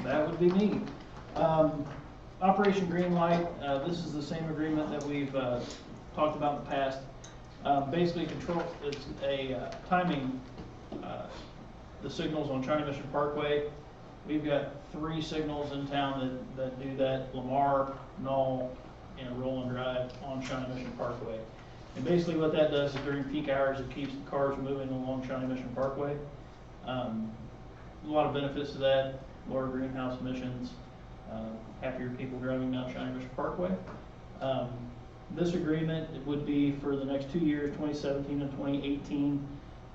That would be me. Operation Greenlight, this is the same agreement that we've talked about in the past. Basically, it's a timing the signals on Shawnee Mission Parkway. We've got 3 signals in town that do that: Lamar, Nall, and Roeland Drive on Shawnee Mission Parkway. And basically what that does is during peak hours, it keeps the cars moving along Shawnee Mission Parkway. A lot of benefits to that: lower greenhouse emissions, happier people driving down Shawnee Mission Parkway. This agreement would be for the next 2 years, 2017 and 2018,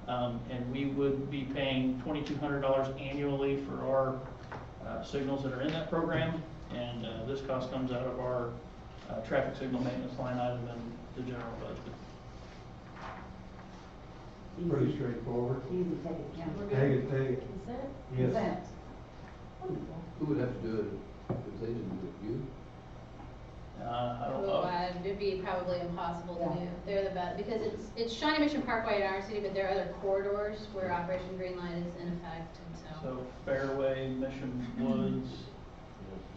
and we would be paying $2,200 annually for our signals that are in that program, and this cost comes out of our traffic signal maintenance line item in the general budget. Pretty straightforward. Easy, take it, yeah. Take it. Consent? Yes. Consent. Wonderful. Who would have to do it if they didn't do it? You? I don't know. It'd be probably impossible to Yeah. do. They're the best, because it's Shawnee Mission Parkway in our city, but there are other corridors where Operation Greenlight is in effect, and so. So Fairway, Mission Woods,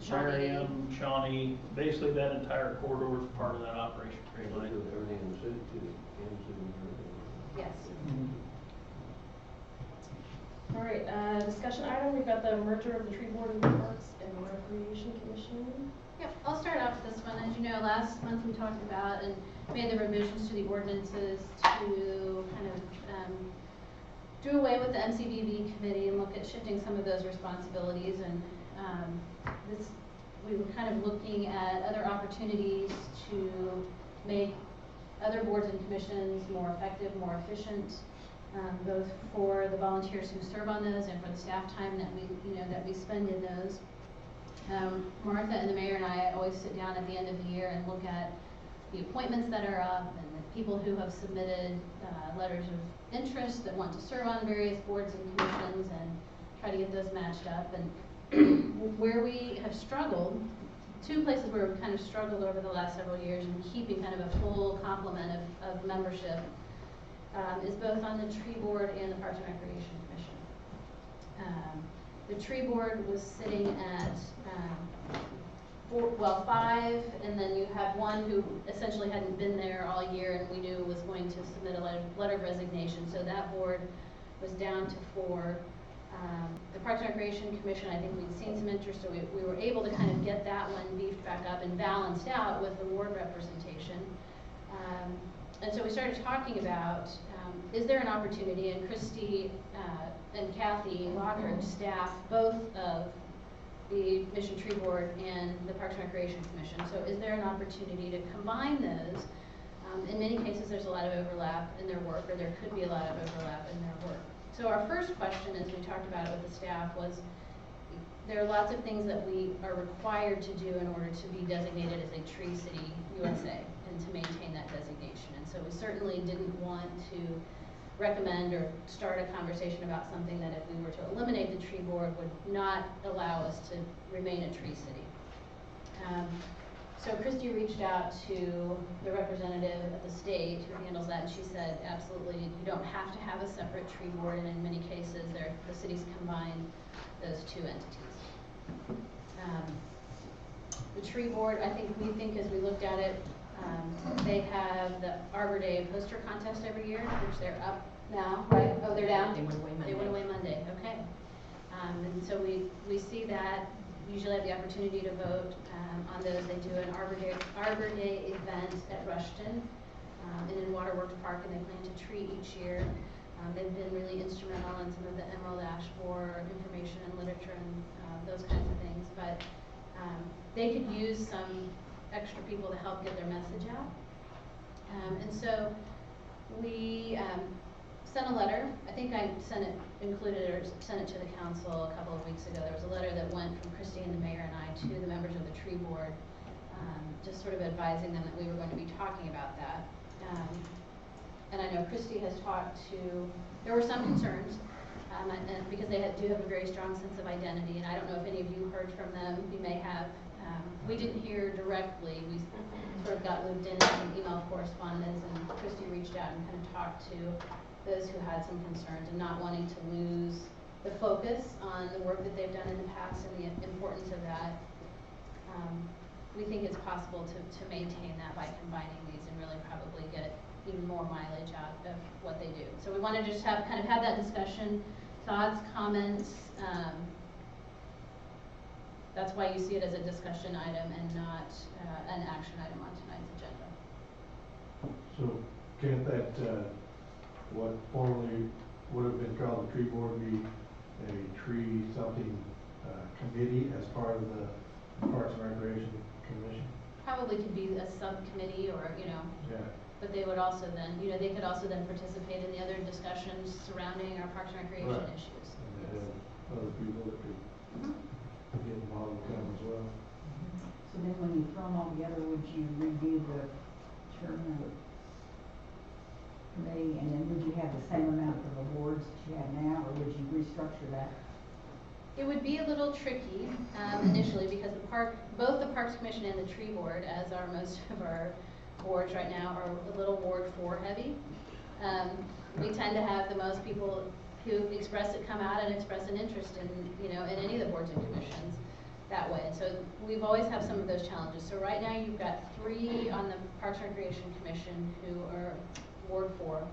Shawnee. Miriam, Shawnee, basically that entire corridor is part of that Operation They Greenlight. do everything in the city too, Kansas City and everything. Yes. All right, discussion item, we've got the merger of the Tree Board and the Parks and Recreation Commission. Yep, I'll start off with this one. As you know, last month we talked about and made the revisions to the ordinances to kind of do away with the MCBB committee and look at shifting some of those responsibilities. And we were kind of looking at other opportunities to make other boards and commissions more effective, more efficient, both for the volunteers who serve on those and for the staff time that we spend in those. Martha and the mayor and I always sit down at the end of the year and look at the appointments that are up and the people who have submitted letters of interest that want to serve on various boards and commissions, and try to get those matched up. And where we have struggled, 2 places where we've kind of struggled over the last several years in keeping kind of a full complement of membership is both on the Tree Board and the Parks and Recreation Commission. The Tree Board was sitting at 5, and then you had one who essentially hadn't been there all year and we knew was going to submit a letter of resignation, so that board was down to 4. The Parks and Recreation Commission, I think we'd seen some interest, so we were able to kind of get that one beefed back up and balanced out with the ward representation. And so we started talking about, is there an opportunity, and Christy and Kathy Lockridge staff both of the Mission Tree Board and the Parks and Recreation Commission, so is there an opportunity to combine those? In many cases there's a lot of overlap in their work, or there could be a lot of overlap in their work. So our first question, as we talked about it with the staff, was there are lots of things that we are required to do in order to be designated as a Tree City USA and to maintain that designation. And so we certainly didn't want to recommend or start a conversation about something that if we were to eliminate the Tree Board would not allow us to remain a Tree City. So Christy reached out to the representative at the state who handles that, and she said, absolutely, you don't have to have a separate Tree Board, and in many cases the cities combine those 2 entities. The Tree Board, we think as we looked at it, they have the Arbor Day poster contest every year, which they're up now, right? Oh, they're down? They went away Monday. They went away Monday, okay. And so we see that, usually have the opportunity to vote on those. They do an Arbor Day event at Rushton and in Waterworks Park, and they plan to tree each year. They've been really instrumental in some of the Emerald Ash Borer information and literature and those kinds of things, but they could use some extra people to help get their message out. And so we sent a letter. I think I sent it to the council a couple of weeks ago. There was a letter that went from Christy and the mayor and I to the members of the Tree Board, just sort of advising them that we were going to be talking about that. And I know Christy has talked to, there were some concerns, and because they do have a very strong sense of identity, and I don't know if any of you heard from them. You may have. We didn't hear directly. We sort of got looped in some email correspondence, and Christy reached out and kind of talked to those who had some concerns and not wanting to lose the focus on the work that they've done in the past and the importance of that. We think it's possible to maintain that by combining these and really probably get even more mileage out of what they do. So we want to just have that discussion, thoughts, comments. That's why you see it as a discussion item and not an action item on tonight's agenda. So can't that, what formerly would have been called the tree board be a tree something, committee as part of the Parks and Recreation Commission? Probably could be a subcommittee or, Yeah. but they would also then, they could also then participate in the other discussions surrounding our Parks and Recreation Right. issues. And they have other people that could Mhm. get involved with them as well. So then when you throw them all together, would you redo the chairman of the committee, and then would you have the same amount of awards that you have now, or would you restructure that? It would be a little tricky initially because both the Parks Commission and the Tree Board, as are most of our boards right now, are a little Ward 4 heavy. We tend to have the most people who come out and express an interest in any of the boards and commissions that way. So we've always have some of those challenges. So right now you've got 3 on the Parks and Recreation Commission who are Ward 4.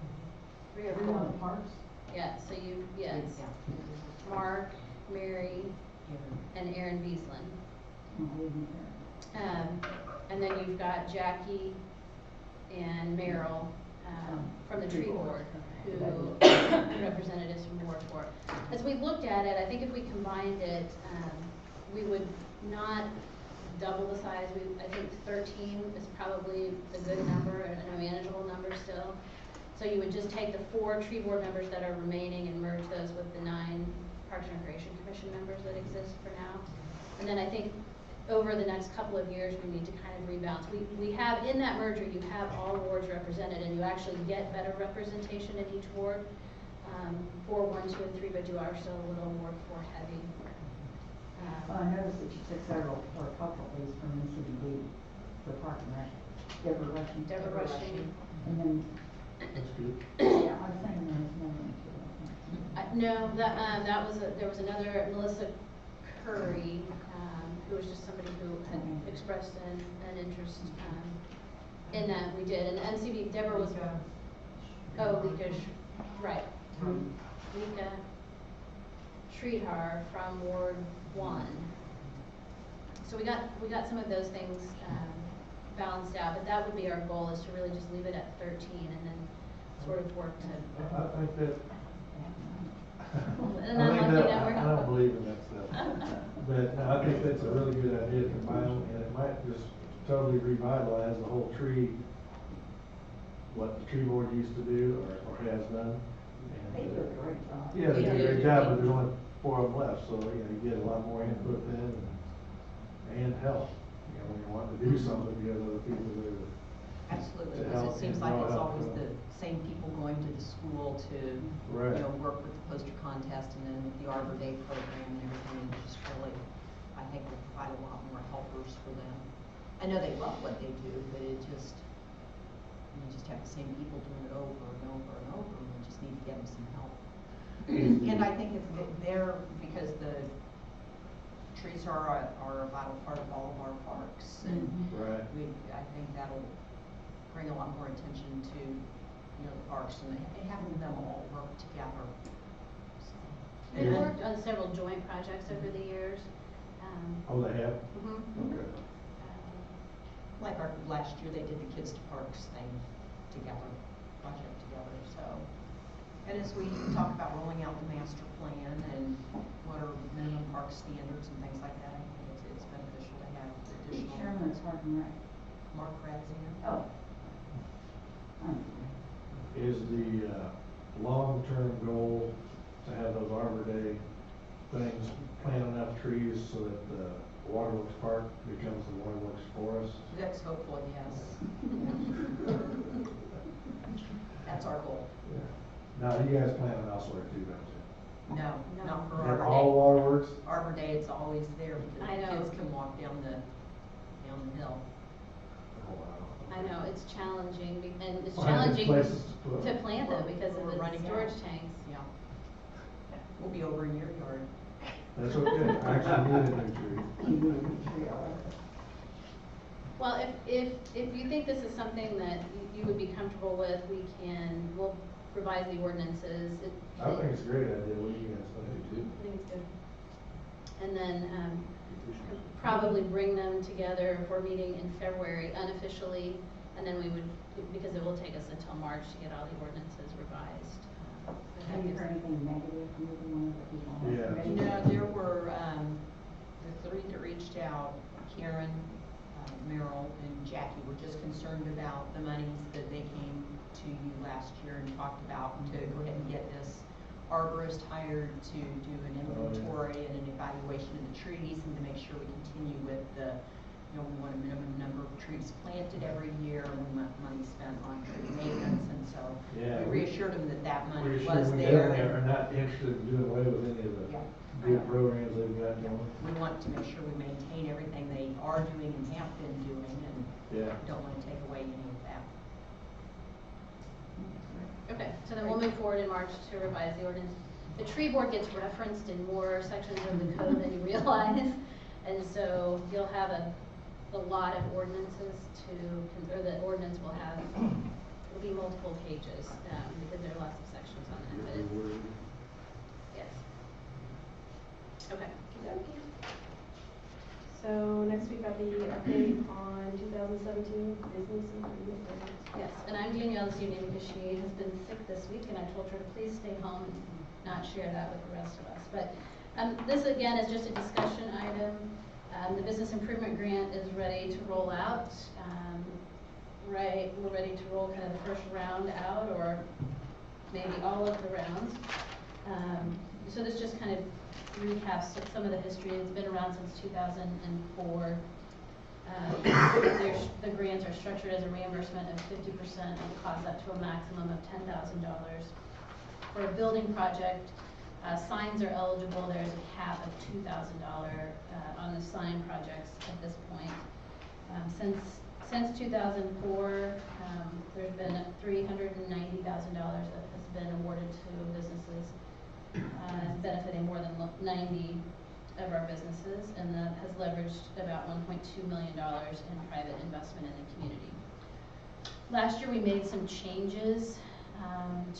3 or 4. On the parks? Yeah, so yes. Mark, Mary, and Aaron Beaslin. Oh, I didn't hear. And then you've got Jackie and Merrill from the tree board, who representatives from Ward 4. As we looked at it, I think if we combined it, we would not double the size. I think 13 is probably a good number and a manageable number still. So you would just take the 4 tree board members that are remaining and merge those with the 9 Parks and Recreation Commission members that exist for now. And then I think over the next couple of years, we need to kind of rebalance. We have, in that merger, you have all wards represented, and you actually get better representation in each ward, for 1, 2, and 3, but you are still a little Ward 4 heavy. Well, I noticed that you took several, or a couple of these from NCDB for Park and Rec. Deborah Rushing. And then, That's good. yeah, I was saying there was another one too, I think. No, there was another, Melissa Curry, who was just somebody who had expressed an interest in that. We did, and NCB, Deborah was, Lika, right. Lika Sridhar from Ward 1. So we got some of those things balanced out, but that would be our goal, is to really just leave it at 13 and then sort of work to. I think that, And then I don't believe in that stuff. But no, I think that's a really good idea to combine them, and it might just totally revitalize the whole tree, what the tree board used to do or has done. And, They do a great job. yeah, they do a great job, but there's only 4 of them left, so you get a lot more input then and help. When you want to do something, you have other people there. Absolutely, To because help it seems and like draw it's out always from the same people going to the school to, Right. work with the poster contest and then with the Arbor Day program and everything, and just really, I think will provide a lot more helpers for them. I know they love what they do, but you just have the same people doing it over and over and over, and we just need to get them some help. And I think if they're, because the trees are a vital part of all of our parks, and Right. I think that'll bring a lot more attention to, the parks and having them all work together. So. We've worked on several joint projects over the years. Oh, they have? Mhm. Okay. Like last year, they did the Kids to Parks thing together, project together, so. And as we talk about rolling out the master plan and what are minimum park standards and things like that, I think it's beneficial to have additional. Chairman is Park and Rec. Mark Radzian. Oh. Is the long-term goal to have those Arbor Day things, plant enough trees so that the Waterworks Park becomes the Waterworks Forest? That's hopeful, yes. That's our goal. Yeah. Now, you guys plant them elsewhere too, don't No, No. not for you? Arbor They're Day. all Waterworks? Arbor Day, it's always there because I the know. kids can walk down the hill. Oh, wow. I know, it's challenging, and it's Find good challenging places to put to 'em. plant them because of We're the running storage out. tanks. Yeah. We'll be over in your yard. That's okay, I actually need a new tree. You need a tree, all right. Well, if you think this is something that you would be comfortable with, we'll revise the ordinances. I think it's a great idea, what do you guys think? Too. I think it's good. And then, probably bring them together for a meeting in February unofficially, and then we would, because it will take us until March to get all the ordinances revised. Have you heard anything negative from either one of the people? on the Yeah. committee? You know, there were, the three that reached out, Karen, Merrill, and Jackie were just concerned about the monies that they came to you last year and talked about to go ahead and get this arborist hired to do an inventory and an evaluation of the trees and to make sure we continue with the, you know, we want a minimum number of trees planted every year and we want money spent on tree maintenance, and so Yeah, we reassured them that that money We're was sure we there. definitely are not interested in doing away with any of the Yeah. good programs they've got going. We want to make sure we maintain everything they are doing and have been doing, and Yeah. don't want to take away any of that. Okay, so then we'll move forward in March to revise the ordinance. The tree board gets referenced in more sections of the code than you realize, and so you'll have a lot of ordinances or the ordinance will be multiple pages, because there are lots of sections on that, but it's, yes. Okay. Okey-dokey. So next we've got the update on 2017 business improvement grant. Yes, and I'm Danielle this evening because she has been sick this week, and I told her to please stay home and not share that with the rest of us. But this again is just a discussion item. The business improvement grant is ready to roll out. We're ready to roll kind of the first round out, or maybe all of the rounds. So this just kind of recaps some of the history. It's been around since 2004. The grants are structured as a reimbursement of 50% of the cost up to a maximum of $10,000. For a building project, signs are eligible. There's a cap of $2,000 on the sign projects at this point. Since 2004, there's been $390,000 that has been awarded to businesses, benefiting more than 90 of our businesses, and that has leveraged about $1.2 million in private investment in the community. Last year we made some changes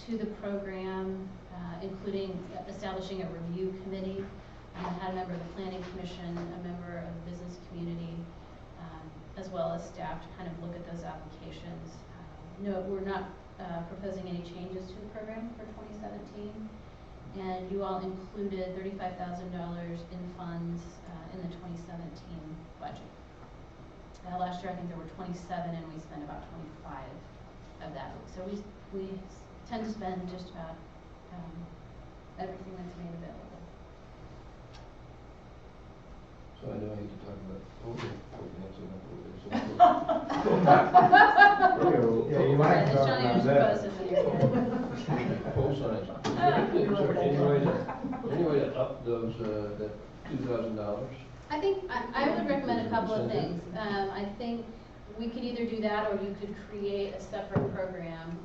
to the program, including establishing a review committee. Had a member of the planning commission, a member of the business community, as well as staff to kind of look at those applications. No, we're not proposing any changes to the program for 2017. And you all included $35,000 in funds in the 2017 budget. Last year I think there were 27 and we spent about 25 of that. So we tend to spend just about everything that's made available. So I know I hate to talk about Yeah, you might Sorry, talk Shawnee about was that. supposed to be pole signs. Is there any way to up those, that $2,000? I think I would recommend a couple of things. I think we could either do that, or you could create a separate program.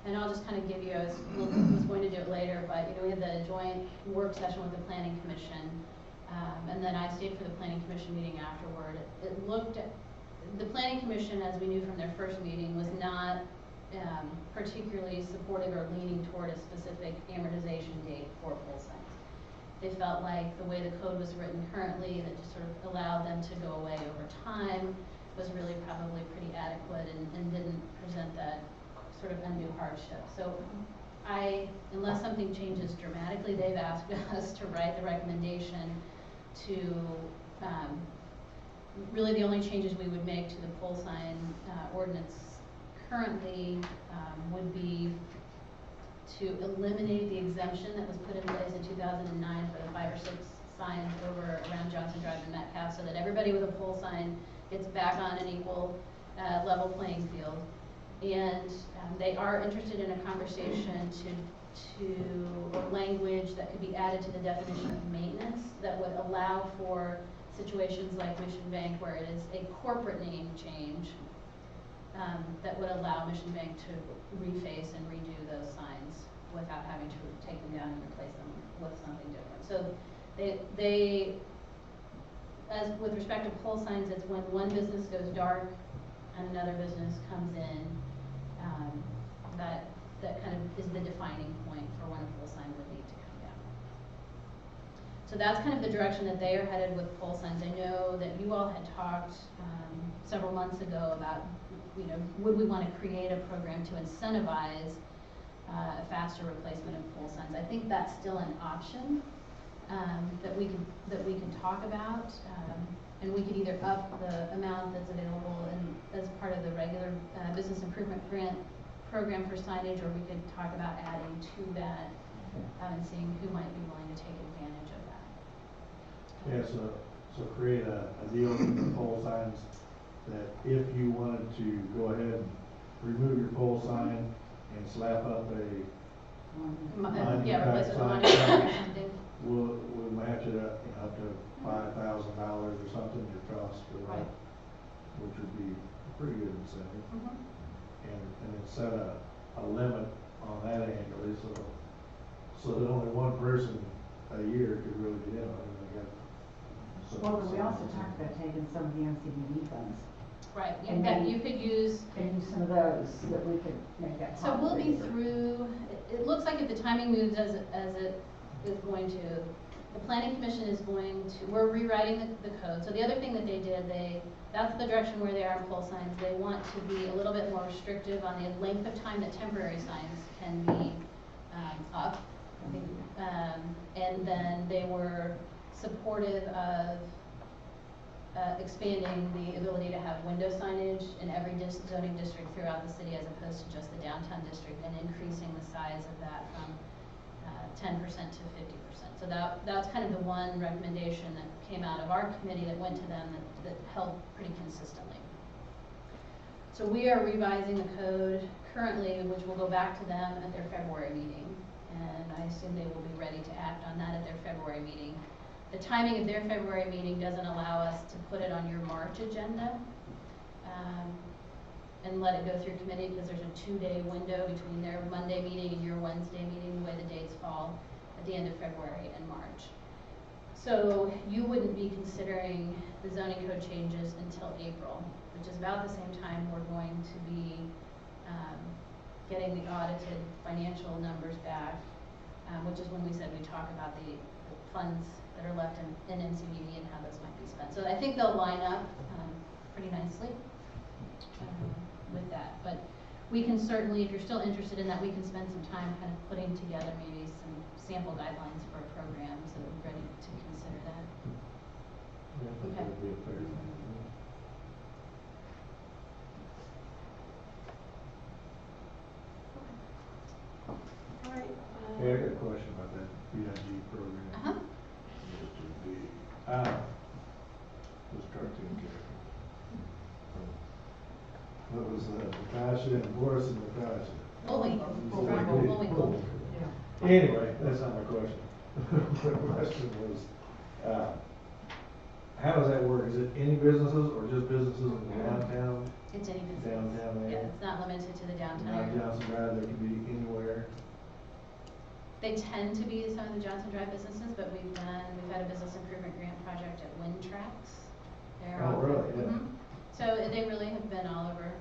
And I'll just kind of give you, I was going to do it later, but we had the joint work session with the planning commission. And then I stayed for the planning commission meeting afterward. It looked at, the planning commission, as we knew from their first meeting, was not particularly supportive or leaning toward a specific amortization date for pole signs. They felt like the way the code was written currently, that just sort of allowed them to go away over time, was really probably pretty adequate and didn't present that sort of undue hardship. So unless something changes dramatically, they've asked us to write the recommendation to, really the only changes we would make to the pole sign ordinance currently would be to eliminate the exemption that was put in place in 2009 for the 5 or 6 signs over around Johnson Drive and Metcalf, so that everybody with a pole sign gets back on an equal level playing field. And they are interested in a conversation or language that could be added to the definition of maintenance that would allow for situations like Mission Bank, where it is a corporate name change, that would allow Mission Bank to reface and redo those signs without having to take them down and replace them with something different. So they, as with respect to pole signs, it's when one business goes dark and another business comes in, that kind of is the defining point for when a pole sign would need to come down. So that's kind of the direction that they are headed with pole signs. I know that you all had talked several months ago about, you know, would we want to create a program to incentivize a faster replacement of pole signs. I think that's still an option that we can talk about, and we could either up the amount that's available as part of the regular business improvement grant program for signage, or we could talk about adding to that and seeing who might be willing to take advantage of that. Yeah, so create a deal with the pole signs that if you wanted to go ahead and remove your pole sign and slap up a Yeah, replace it with money sign, or something. we'll match it up to $5,000 or something, your cost for that, Right. which would be a pretty good incentive. Mhm. And then set a limit on that annually, so that only one person a year could really get in on it. They got so- Well, then we also talked about taking some of the NCDD funds Right, And that then- you could use. and use some of those so that we could make that. So we'll be possible. through, it looks like if the timing moves as it is going to, the planning commission is going to, we're rewriting the code. So the other thing that they did, that's the direction where they are in pole signs. They want to be a little bit more restrictive on the length of time that temporary signs can be up. And then they were supportive of expanding the ability to have window signage in every zoning district throughout the city as opposed to just the downtown district, and increasing the size of that from 10% to 50%. So that's kind of the one recommendation that came out of our committee that went to them that held pretty consistently. So we are revising the code currently, which will go back to them at their February meeting, and I assume they will be ready to act on that at their February meeting. The timing of their February meeting doesn't allow us to put it on your March agenda and let it go through committee, because there's a 2-day window between their Monday meeting and your Wednesday meeting, the way the dates fall at the end of February and March. So you wouldn't be considering the zoning code changes until April, which is about the same time we're going to be getting the audited financial numbers back, which is when we said we talk about the funds that are left in NCDD and how those might be spent. So I think they'll line up pretty nicely with that. But we can certainly, if you're still interested in that, we can spend some time kind of putting together maybe some sample guidelines for a program, so we're ready to consider that. Yeah, I think that would be a fair thing. All right. Hey, I got a question about that BIG program. Uh-huh. This cartoon character. What was Natasha and Boris and Natasha? Bullwinkle. Anyway, that's not my question. The question was, how does that work? Is it any businesses or just businesses in the downtown? It's any business. Downtown Yeah, area? it's not limited to the downtown Not area. Johnson Drive, they can be anywhere. They tend to be some of the Johnson Drive businesses, but we've had a business improvement grant project at Wind Tracks. Oh, really? Yeah. Mhm. So they really have been all over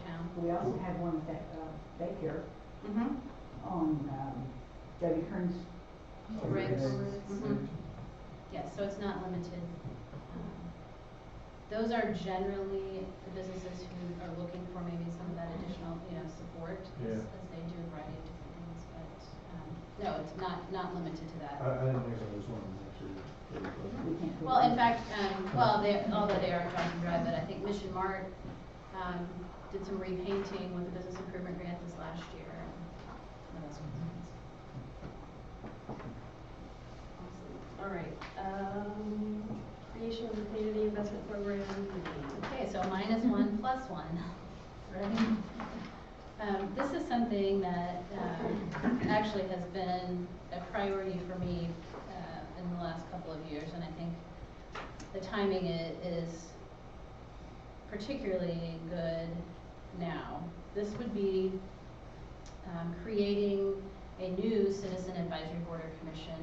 town. We also had one at that daycare Mm-hmm. on Debbie Kern's. Right. Okay. Mhm. Yes, so it's not limited. Those are generally the businesses who are looking for maybe some of that additional, support Yeah. as they do a variety of different things. But no, it's not limited to that. I didn't think so, I just wanted to make sure. We can't do Well, in that. fact, although they are on Johnson Drive, but I think Mission Mart did some repainting with the business improvement grant this last year. And some of those sorts of things. Awesome. All right. Creation of the community investment program. Okay, so -1 + 1. Ready? This is something that actually has been a priority for me in the last couple of years, and I think the timing is particularly good now. This would be creating a new citizen advisory board or commission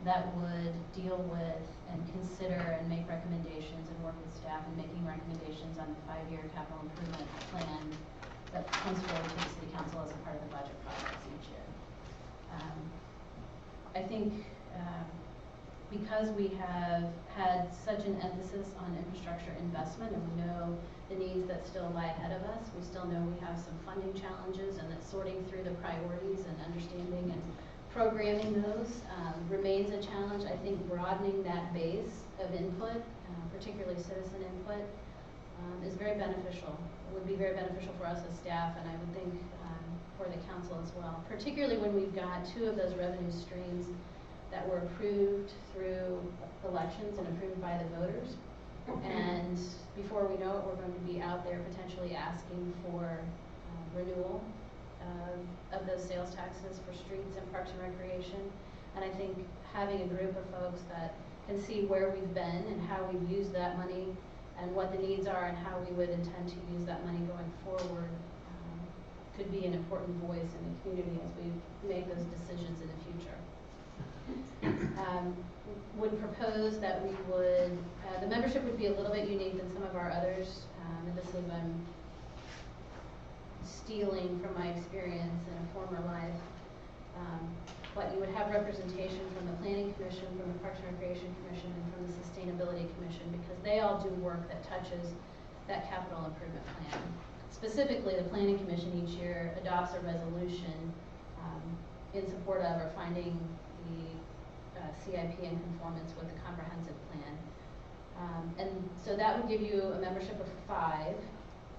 that would deal with and consider and make recommendations and work with staff in making recommendations on the 5-year capital improvement plan that comes forward to the city council as a part of the budget process each year. I think because we have had such an emphasis on infrastructure investment and we know the needs that still lie ahead of us, we still know we have some funding challenges and that sorting through the priorities and understanding and programming those remains a challenge. I think broadening that base of input, particularly citizen input, is very beneficial. It would be very beneficial for us as staff, and I would think for the council as well, particularly when we've got 2 of those revenue streams that were approved through elections and approved by the voters. And before we know it, we're going to be out there potentially asking for renewal of those sales taxes for streets and parks and recreation. And I think having a group of folks that can see where we've been and how we've used that money and what the needs are and how we would intend to use that money going forward could be an important voice in the community as we make those decisions in the future. Would propose that we would, the membership would be a little bit unique than some of our others, and this is, I'm stealing from my experience in a former life, but you would have representation from the Planning Commission, from the Parks and Recreation Commission, and from the Sustainability Commission, because they all do work that touches that capital improvement plan. Specifically, the Planning Commission each year adopts a resolution in support of or finding the CIP in conformance with the comprehensive plan. And so that would give you a membership of 5,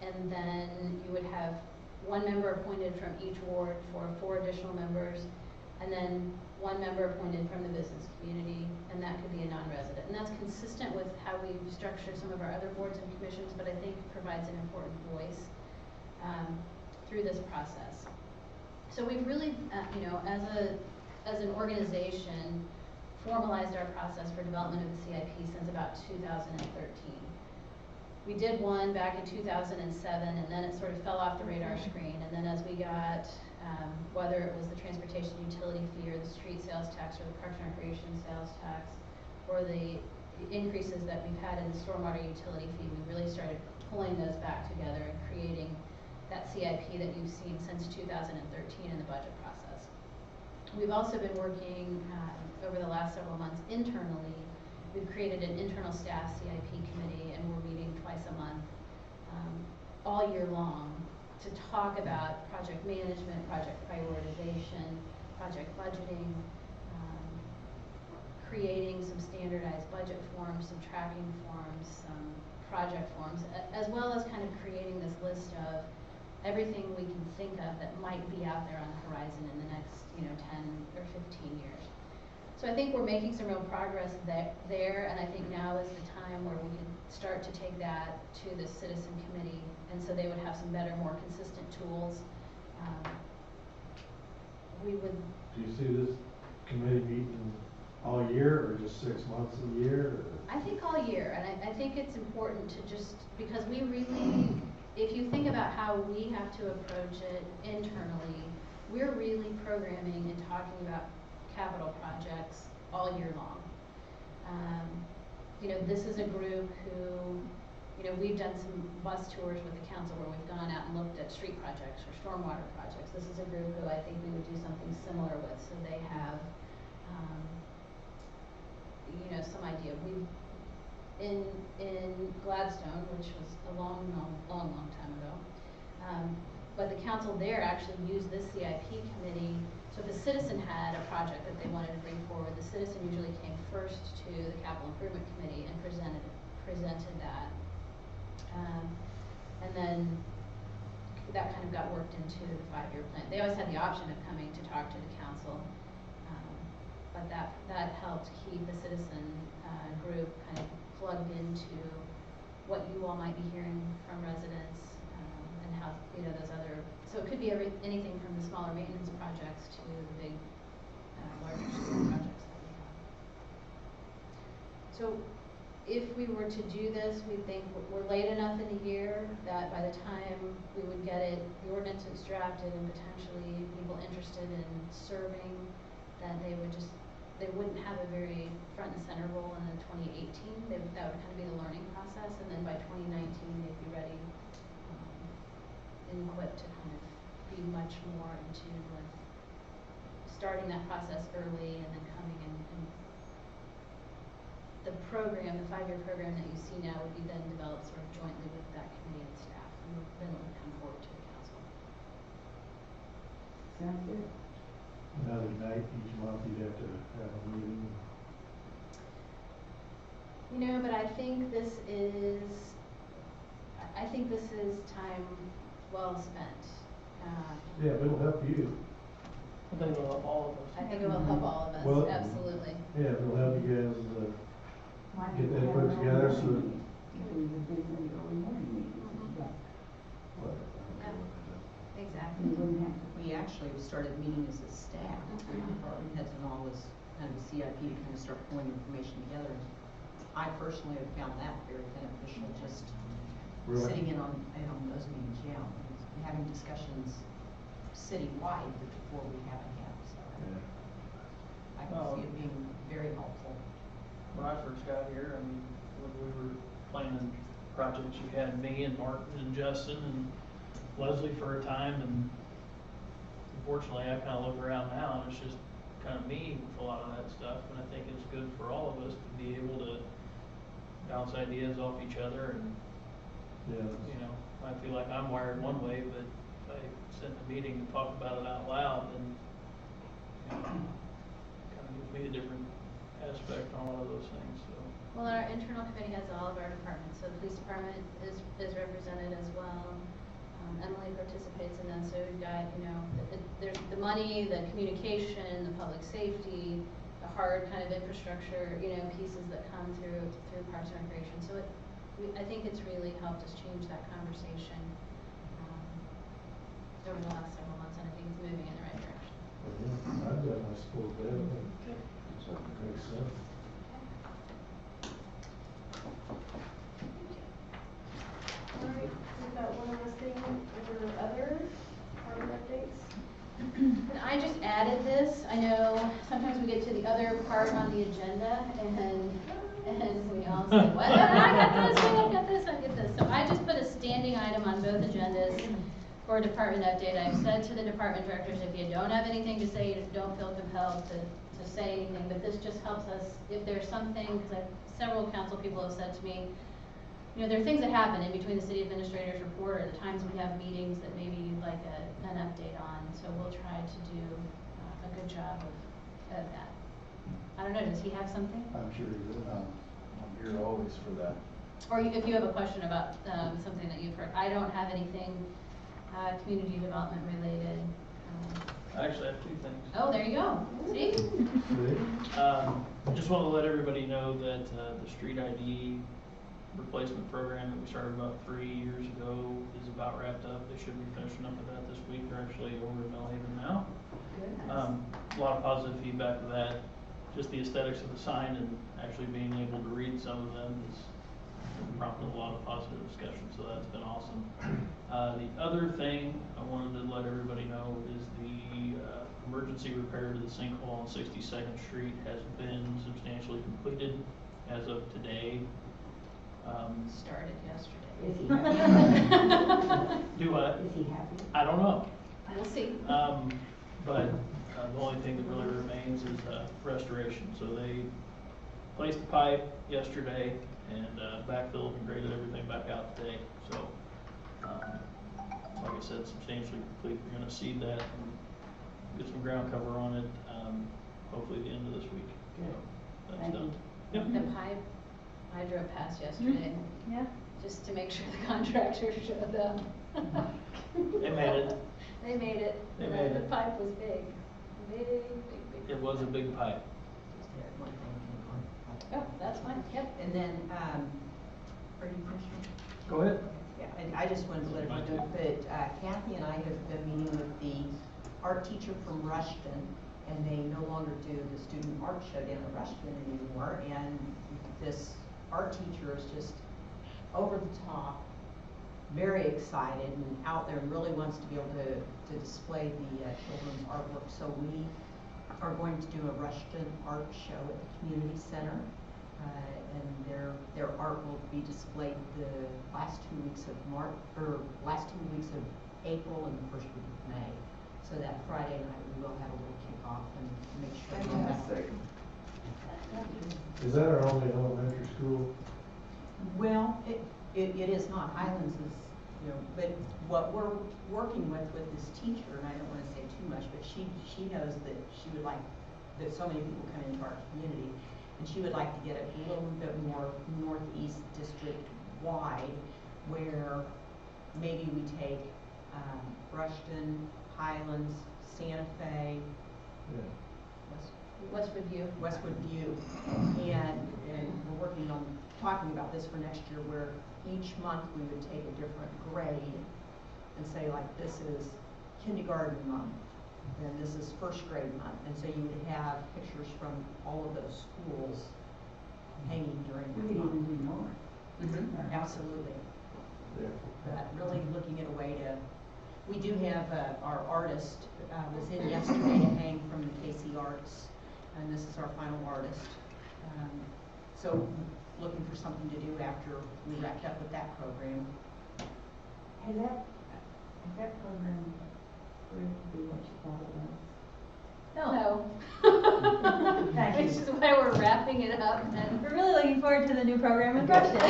and then you would have 1 member appointed from each ward for 4 additional members, and then 1 member appointed from the business community, and that could be a non-resident. And that's consistent with how we've structured some of our other boards and commissions, but I think provides an important voice through this process. So we've really, as an organization, formalized our process for development of the CIP since about 2013. We did one back in 2007, and then it sort of fell off the radar screen. And then as we got, whether it was the transportation utility fee or the street sales tax or the parks and recreation sales tax, or the increases that we've had in the stormwater utility fee, we really started pulling those back together and creating that CIP that you've seen since 2013 in the budget process. We've also been working over the last several months internally. We've created an internal staff CIP committee, and we're meeting twice a month, all year long, to talk about project management, project prioritization, project budgeting, creating some standardized budget forms, some tracking forms, some project forms, as well as kind of creating this list of everything we can think of that might be out there on the horizon in the next, 10 or 15 years. So I think we're making some real progress there, and I think now is the time where we can start to take that to the citizen committee, and so they would have some better, more consistent tools. We would. Do you see this committee meeting all year, or just 6 months a year? Or? I think all year, and I think it's important to just, because we really, if you think about how we have to approach it internally, we're really programming and talking about capital projects all year long. This is a group who, we've done some bus tours with the council where we've gone out and looked at street projects or stormwater projects. This is a group who I think we would do something similar with, so they have, some idea. We've, in Gladstone, which was a long time ago, but the council there actually used this CIP committee. So if a citizen had a project that they wanted to bring forward, the citizen usually came first to the capital improvement committee and presented that. And then that kind of got worked into the 5-year plan. They always had the option of coming to talk to the council, but that helped keep the citizen group kind of plugged into what you all might be hearing from residents, and how, those other, so it could be anything from the smaller maintenance projects to the big, larger scale projects that we have. So if we were to do this, we think we're late enough in the year that that by the time we would get it, the ordinances drafted and potentially people interested in serving, that they wouldn't have a very front and center role in the 2018. That would kind of be the learning process, and then by 2019 they'd be ready and equipped to kind of be much more in tune with starting that process early and then coming in. And the program, the 5-year program that you see now would be then developed sort of jointly with that committee and staff, and then it would come forward to the council. Sounds good. Another night each month, you'd have to have a meeting. You know, but I think this is time well spent. Yeah, but it'll help you. I think it'll help all of us. I think it will help all of us, Well, absolutely. Yeah, it'll help you guys, Might get be that put better together on so. Monday. If we would do the early morning meetings, but Exactly. we wouldn't have to. We actually started meeting as a staff, department heads and all this kind of CIP to kind of start pulling information together. I personally have found that very beneficial, just Really? sitting in on those meetings, yeah, and having discussions citywide that before we haven't had, so Yeah. I can see it being very helpful. When I first got here, I mean, when we were planning projects, you had me and Martin and Justin and Leslie for a time, and unfortunately, I kind of look around now and it's just kind of me with a lot of that stuff, and I think it's good for all of us to be able to bounce ideas off each other, and Yeah. you know, I feel like I'm wired one way, but if I sit in a meeting and talk about it out loud, then you know, it kind of gives me a different aspect on a lot of those things, so. Well, our internal committee has all of our departments, so the police department is represented as well. Emily participates in that, so we've got, you know, there's the money, the communication, the public safety, the hard kind of infrastructure, you know, pieces that come through Parks and Recreation. So I think it's really helped us change that conversation over the last several months, and I think it's moving in the right direction. Well, yeah, I've got my support there. I think it makes sense. All right, we've got one last thing under other department updates. And I just added this. I know sometimes we get to the other part on the agenda and we all say, what? I got this. So I just put a standing item on both agendas for a department update. I've said to the department directors, if you don't have anything to say, you just don't feel compelled to say anything. But this just helps us, if there's something, because several council people have said to me, you know, there are things that happen in between the city administrator's report or the times we have meetings that maybe you'd like an update on. So we'll try to do a good job of that. I don't know, does he have something? I'm sure he will. I'm here always for that. Or if you have a question about something that you've heard. I don't have anything community development related. I actually have 2 things. Oh, there you go. See? Just want to let everybody know that the street ID replacement program that we started about 3 years ago is about wrapped up. They should be finishing up with that this week. They're actually over in Millhaven now. A lot of positive feedback of that. Just the aesthetics of the sign and actually being able to read some of them has prompted a lot of positive discussion, so that's been awesome. The other thing I wanted to let everybody know is the emergency repair to the sinkhole on 62nd Street has been substantially completed as of today. Started yesterday. Is he happy? Do what? Is he happy? I don't know. We'll see. But the only thing that really remains is restoration. So they placed the pipe yesterday and backfilled and graded everything back out today. So, like I said, substantially complete. We're going to seed that and get some ground cover on it, hopefully the end of this week. So that's Thank done. you. Yep. The pipe, I drove past yesterday. Yeah. Just to make sure the contractor showed up. They made it. They made it. They made The it. pipe was big. Big. It was a big pipe. Just to add one thing. Oh, that's fine, yep. And then, are you finished? Go ahead. Yeah, and I just wanted to let everyone know that Kathy and I have been meeting with the art teacher from Rushton, and they no longer do the student art show down at Rushton anymore, and this art teacher is just over the top very excited and out there and really wants to be able to display the children's artwork. So we are going to do a Rushton art show at the community center. And their art will be displayed the last 2 weeks of last 2 weeks of April and the first week of May. So that Friday night we will have a little kickoff and make sure. Fantastic. Is that our only elementary school? Well, it is not. Highlands is, you know, but what we're working with this teacher, and I don't want to say too much, but she knows that she would like that so many people come into our community. And she would like to get it a little bit more northeast district wide, where maybe we take Rushton, Highlands, Santa Fe, Westwood View. Westwood View, and we're working on talking about this for next year, where each month we would take a different grade and say, like, this is kindergarten month, then this is first grade month, and so you would have pictures from all of those schools hanging during We that could even month. do more. Absolutely. Yeah. But really looking at a way to, we do have our artist was in yesterday to hang from the KC Arts, and this is our final artist. So looking for something to do after we wrapped up with that program. Has that program proved to be what you thought it was? No. Thank you. Which is why we're wrapping it up, and We're really looking forward to the new program in Rushton.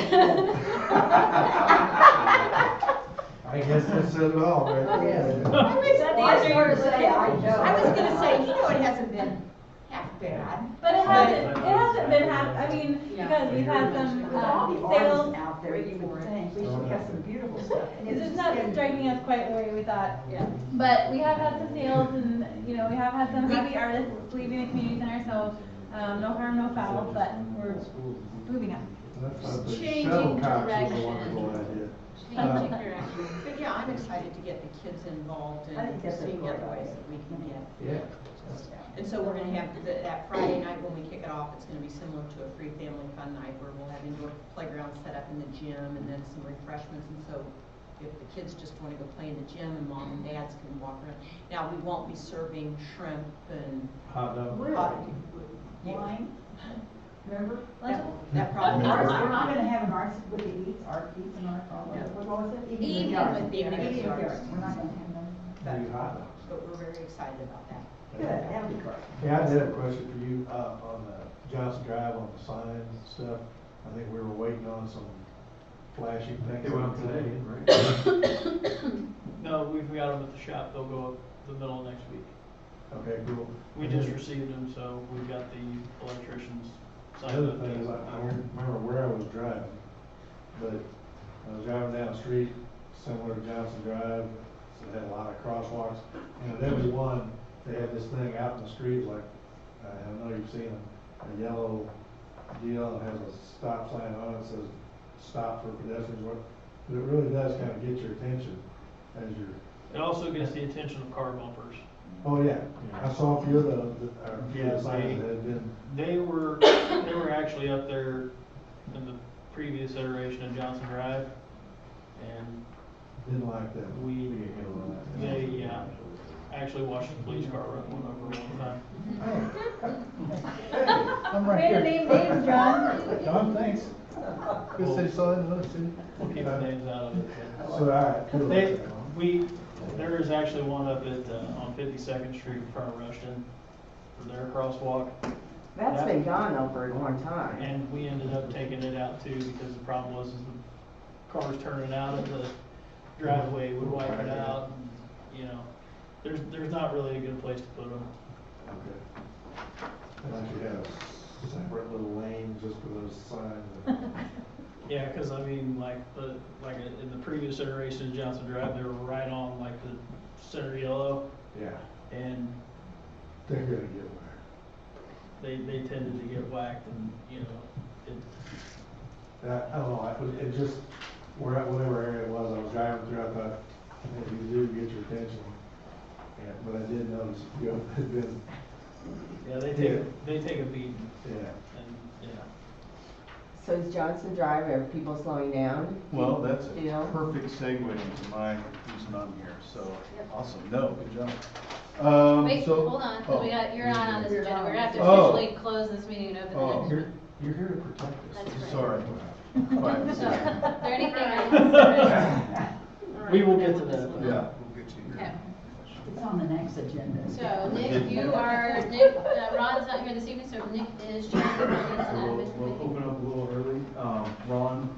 I guess that said it all, right? Oh, yes. Yeah. I was going to say, I know. I was gonna say, you know, it hasn't been half bad. But it hasn't been I mean, because we've had some With all the sales. artists out there, you would think, we should have some beautiful stuff. And This is not striking us quite the way we thought. yeah. But we have had some sales and, you know, we have had some happy artists leaving the community center, so, no harm, no foul, but we're moving on. That's why the Changing shuttlecock was a direction. wonderful idea. Changing direction. But yeah, I'm excited to get the kids involved I think and that's a seeing great other ways idea. that we can get. Yeah. And so we're gonna have that Friday night when we kick it off, it's gonna be similar to a free family fun night where we'll have indoor playground set up in the gym and then some refreshments. And so if the kids just wanna go play in the gym and mom and dads can walk around. Now, we won't be serving shrimp and Hot dog. Really? hot. Wine, remember? That probably. Arts, we're not gonna have an arts with the art, and art, what was it? Evening with the arts. Evening with the arts, we're not gonna have them. Maybe hot dogs. But we're very excited about that. Good, that'll be great. Yeah, I did have a question for you, on Johnson Drive on the signs and stuff. I think we were waiting on some flashing things. They went up today, right? No, we've got them at the shop, they'll go up the middle of next week. Okay, cool. We just received them, so we've got the electricians The signed other up. thing is, I don't remember where I was driving, but I was driving down the street similar to Johnson Drive, so it had a lot of crosswalks. And at every one, they had this thing out in the street, like, I know you've seen a yellow deal, and has a stop sign on it, says, stop for pedestrians, but it really does kind of get your attention as you're. It also gets the attention of car bumpers. Oh, yeah, I saw a few of the few of Yeah, the signs that had been, They were actually up there in the previous iteration of Johnson Drive, and didn't like that. they, actually watched the police car run one over one time. Hey, I'm right Way to here. name names, John. John, thanks. Good city sign, another city. We'll keep the names out of it. So, all right, cool. There is actually one up at, on 52nd Street in front of Rushton, for their crosswalk. That's been gone over at one time. And we ended up taking it out too, because the problem was is the cars turning out of the driveway would wipe it out. And, you know, there's not really a good place to put them. Okay. And I should have a separate little lane just for those signs. Yeah, because I mean, like in the previous iteration of Johnson Drive, they were right on like the center yellow, Yeah, and they're gonna get whacked. they tended to get whacked, and you know, I don't know, it just, whatever area it was, I was driving through, I thought, if you do get your attention. Yeah, but I did notice a few of them had been, yeah, they take a beating, yeah. and yeah. So is Johnson Drive, are people slowing down? Well, that's a Deal? perfect segue into my reason I'm here, so, Yep. awesome, no, good job. Wait, So- hold on, 'cause you're not on this You're agenda, we're gonna have to Oh. officially close this meeting and open the next Oh. one. You're here to protect us. That's right. Sorry. Quiet. So, is there anything else? We will get to that. Yeah, we'll get to your. Okay. It's on the next agenda. So Nick, Ron's not here this evening, so Nick is chairing the finance and So we'll admin committee. open up a little early. Ron,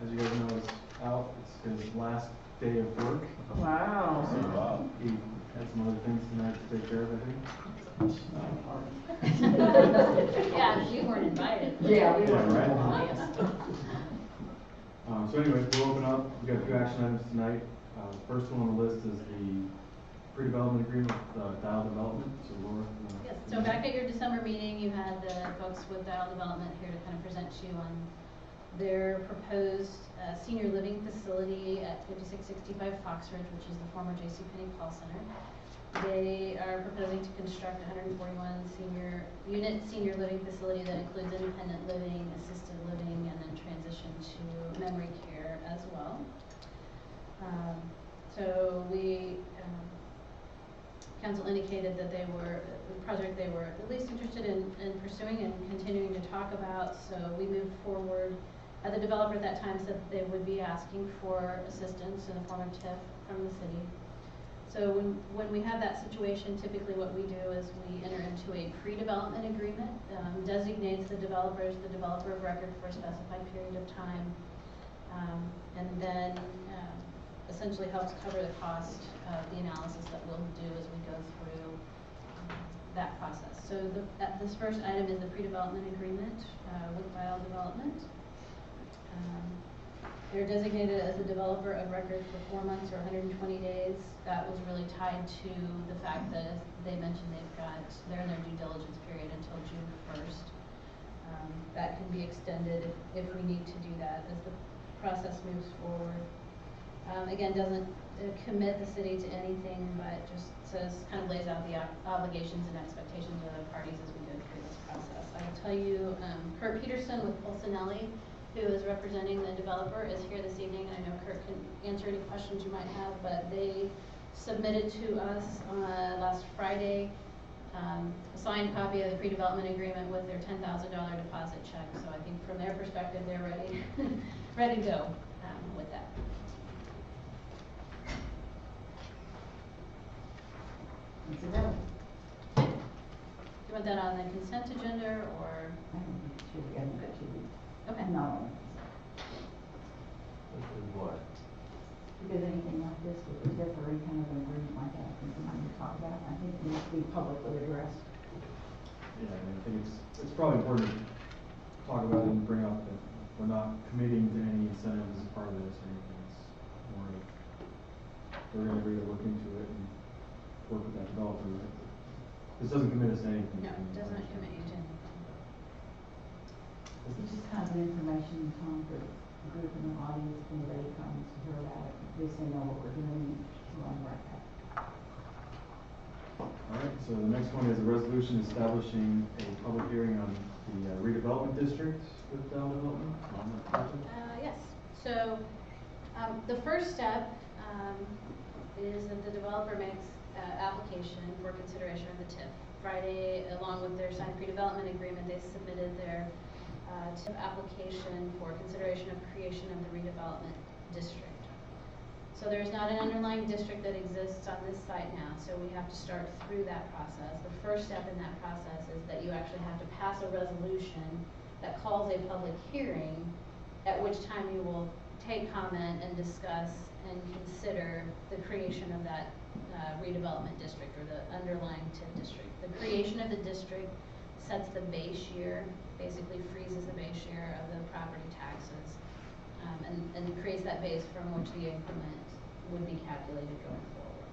as you guys know, is out. It's his last day of work. Wow. Wow. He had some other things tonight to take care of, I think. Yeah, you weren't invited. Yeah, we Yeah, right. Yes. So anyway, we'll open up. We've got 2 action items tonight. The first one on the list is the pre-development agreement with Dial Development. So Laura. Yes, so back at your December meeting, you had the folks with Dial Development here to kind of present to you on their proposed senior living facility at 5665 Fox Ridge, which is the former JCPenney Call Center. They are proposing to construct a 141 senior living facility that includes independent living, assisted living, and then transition to memory care as well. So council indicated that the project they were at least interested in pursuing and continuing to talk about. So we moved forward. The developer at that time said that they would be asking for assistance in the form of TIF from the city. So when we have that situation, typically what we do is we enter into a pre-development agreement, designates the developer as the developer of record for a specified period of time, and then essentially helps cover the cost of the analysis that we'll do as we go through that process. So this first item is the pre-development agreement with Dial Development. They're designated as the developer of record for 4 months or 120 days. That was really tied to the fact that, as they mentioned, they're in their due diligence period until June 1st. That can be extended if we need to do that as the process moves forward. Again, doesn't commit the city to anything, but just kind of lays out the obligations and expectations of the parties as we go through this process. I will tell you, Kurt Peterson with Pulsinelli, who is representing the developer, is here this evening. I know Kurt can answer any questions you might have, but they submitted to us last Friday a signed copy of the pre-development agreement with their $10,000 deposit check. So I think from their perspective, they're ready, ready to go with that. It's a no. Do you want that on the consent agenda or? I don't think it should be, I think it should be. Okay. No. What? Because anything like this with a TIF or any kind of an agreement like that, I think we might need to talk about. I think it needs to be publicly addressed. Yeah, I mean, I think it's probably important to talk about it and bring up that we're not committing to any incentives as part of this or anything. It's more of, we're gonna agree to look into it and work with that developer. This doesn't commit us to anything. No, it does not commit you to anything. It's just kind of an information, Tom, for the group in the audience, if anybody comes to hear about it, at least they know what we're doing, we're on the right path. All right, so the next one is a resolution establishing a public hearing on the redevelopment district with Dow Development on that project. Yes. So the first step is that the developer makes application for consideration of the TIF. Friday, along with their signed pre-development agreement, they submitted their TIF application for consideration of creation of the redevelopment district. So there's not an underlying district that exists on this site now, so we have to start through that process. The first step in that process is that you actually have to pass a resolution that calls a public hearing, at which time you will take comment and discuss and consider the creation of that redevelopment district or the underlying TIF district. The creation of the district sets the base year, basically freezes the base year of the property taxes, and creates that base from which the increment would be calculated going forward.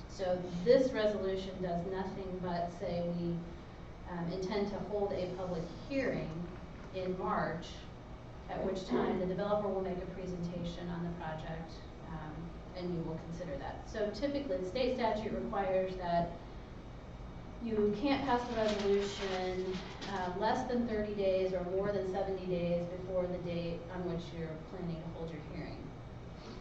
So this resolution does nothing but say we intend to hold a public hearing in March, at which time the developer will make a presentation on the project, and you will consider that. So typically, the state statute requires that you can't pass the resolution less than 30 days or more than 70 days before the date on which you're planning to hold your hearing.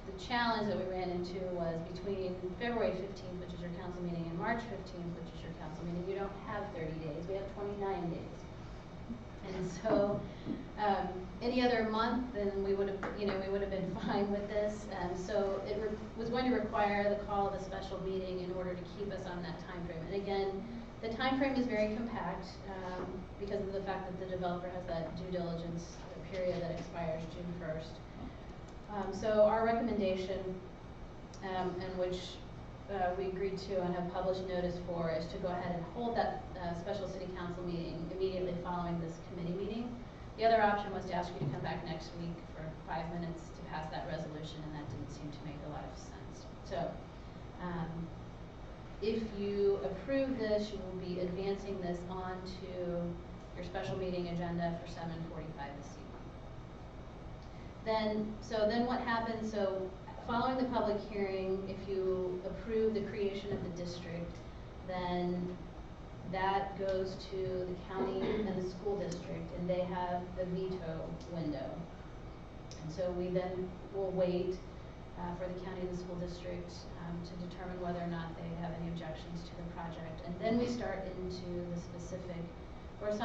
The challenge that we ran into was between February 15th, which is your council meeting, and March 15th, which is your council meeting, you don't have 30 days, we have 29 days. And so, any other month, then we would have, we would have been fine with this. So it was going to require the call of a special meeting in order to keep us on that time frame. And again, the time frame is very compact because of the fact that the developer has that due diligence period that expires June 1st. So our recommendation, and which we agreed to and have published notice for, is to go ahead and hold that special city council meeting immediately following this committee meeting. The other option was to ask you to come back next week for 5 minutes to pass that resolution, and that didn't seem to make a lot of sense. So, if you approve this, you will be advancing this onto your special meeting agenda for 7:45 this evening. Then what happens, so following the public hearing, if you approve the creation of the district, then that goes to the county and the school district, and they have the veto window. And so we then will wait for the county and the school district to determine whether or not they have any objections to the project. And then we start into the specific, or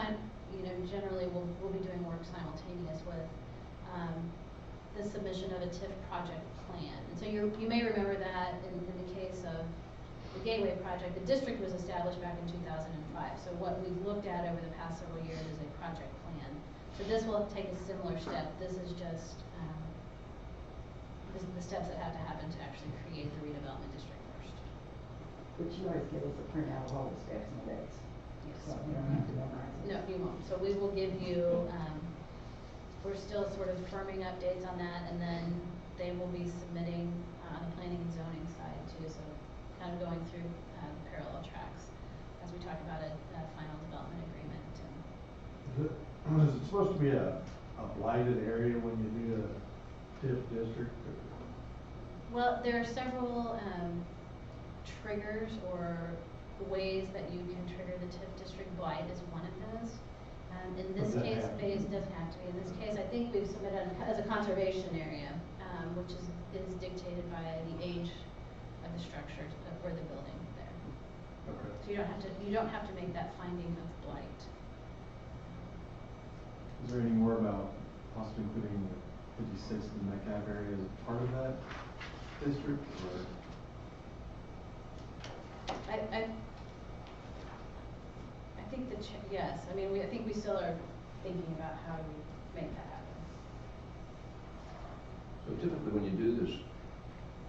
generally we'll be doing work simultaneous with the submission of a TIF project plan. And so you may remember that in the case of the Gateway project, the district was established back in 2005. So what we've looked at over the past several years is a project plan. So this will take a similar step. This is just the steps that have to happen to actually create the redevelopment district first. But you always give us a printout of all the steps and dates. Yes. So you don't have to memorize it. No, you won't. So we will give you, we're still sort of firming up dates on that, and then they will be submitting on the planning and zoning side too, so kind of going through the parallel tracks as we talk about a final development agreement. Is it supposed to be a blighted area when you do a TIF district? Well, there are several triggers or ways that you can trigger the TIF district. Blight is one of those. In this case, phase doesn't have to be. In this case, I think we've submitted as a conservation area, which is dictated by the age of the structure or the building there. Okay. So you don't have to make that finding of blight. Is there any more about possibly including 56 in the Metcalf area as part of that district, or? I think yes. I mean, I think we still are thinking about how do we make that happen. So typically when you do this,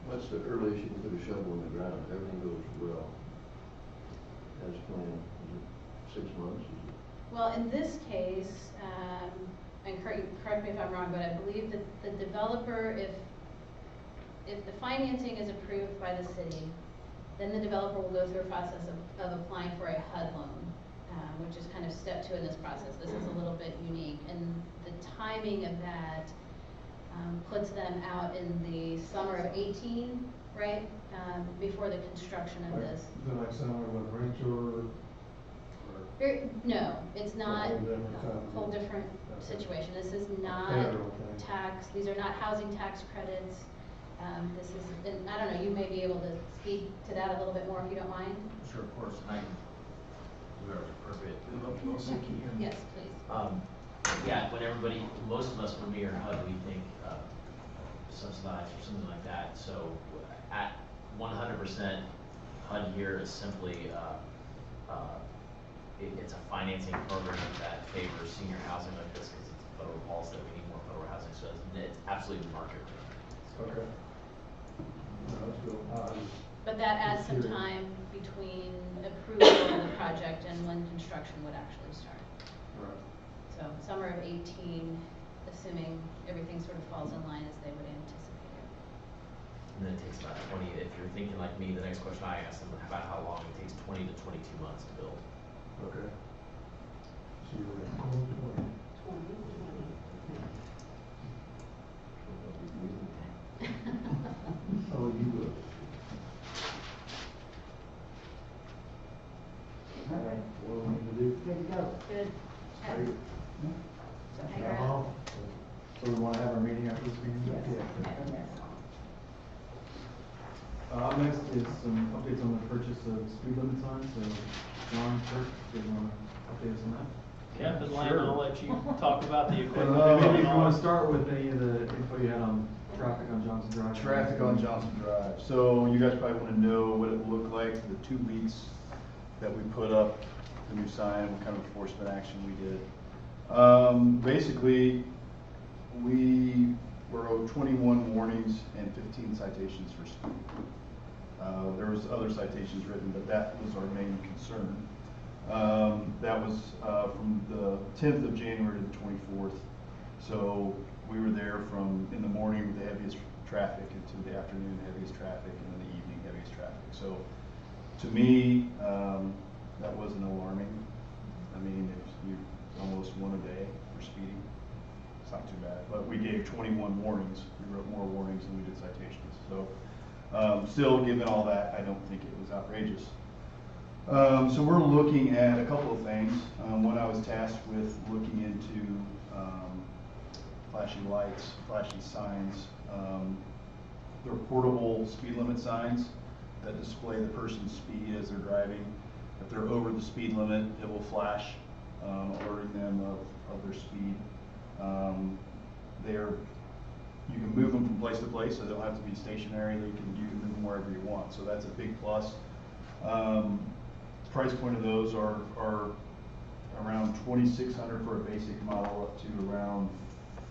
what's the earliest you can put a shovel in the ground? If everything goes well as planned? Is it 6 months? Is it? Well, in this case, and correct me if I'm wrong, but I believe that the developer, if the financing is approved by the city, then the developer will go through a process of applying for a HUD loan, which is kind of step 2 in this process. This is a little bit unique, and the timing of that puts them out in the summer of 18, right? Before the construction of this. Is it like somewhere with Rancho? No, it's not A whole different a whole different situation. This is not Federal thing. tax, these are not housing tax credits. This is, and I don't know, you may be able to speak to that a little bit more if you don't mind. Sure, of course, and I can, whoever's appropriate. Can you hear me? Yes, please. Yeah, when everybody, most of us, when we hear HUD, we think subsidized or something like that. So at 100%, HUD here is simply, it's a financing program that favors senior housing like this because it's a federal policy that we need more federal housing. So it's absolutely market rate. Okay. No, that's cool. But that adds some time between approval of the project and when construction would actually start. Right. So summer of 18, assuming everything sort of falls in line as they would anticipate it. And then it takes about 20, if you're thinking like me, the next question I asked them about how long it takes 20 to 22 months to build. Okay. So you were at 20. Oh, you would. All go. Good. Great. So hang around. Uh-huh. So we wanna have our meeting after this meeting? Yes. Up next is some updates on the purchase of speed limit signs, so John, Kirk, do you wanna update us on that? Captain Lane, I'll let you talk about the equipment. Maybe if you wanna start with any of the info you had on traffic on Johnson Drive. Traffic on Johnson Drive. So you guys probably wanna know what it looked like the 2 weeks that we put up the new sign, what kind of enforcement action we did. Basically, we were owed 21 warnings and 15 citations for speed. There was other citations written, but that was our main concern. That was from the 10th of January to the 24th. So we were there from in the morning with the heaviest traffic into the afternoon, heaviest traffic, and then the evening, heaviest traffic. So to me, that wasn't alarming. I mean, if you almost one a day for speeding, it's not too bad. But we gave 21 warnings. We wrote more warnings than we did citations. So still, given all that, I don't think it was outrageous. So we're looking at a couple of things. One, I was tasked with looking into flashing lights, flashing signs. They're portable speed limit signs that display the person's speed as they're driving. If they're over the speed limit, it will flash, alerting them of their speed. You can move them from place to place, so they don't have to be stationary. You can move them wherever you want. So that's a big plus. Price point of those are around $2,600 for a basic model, up to around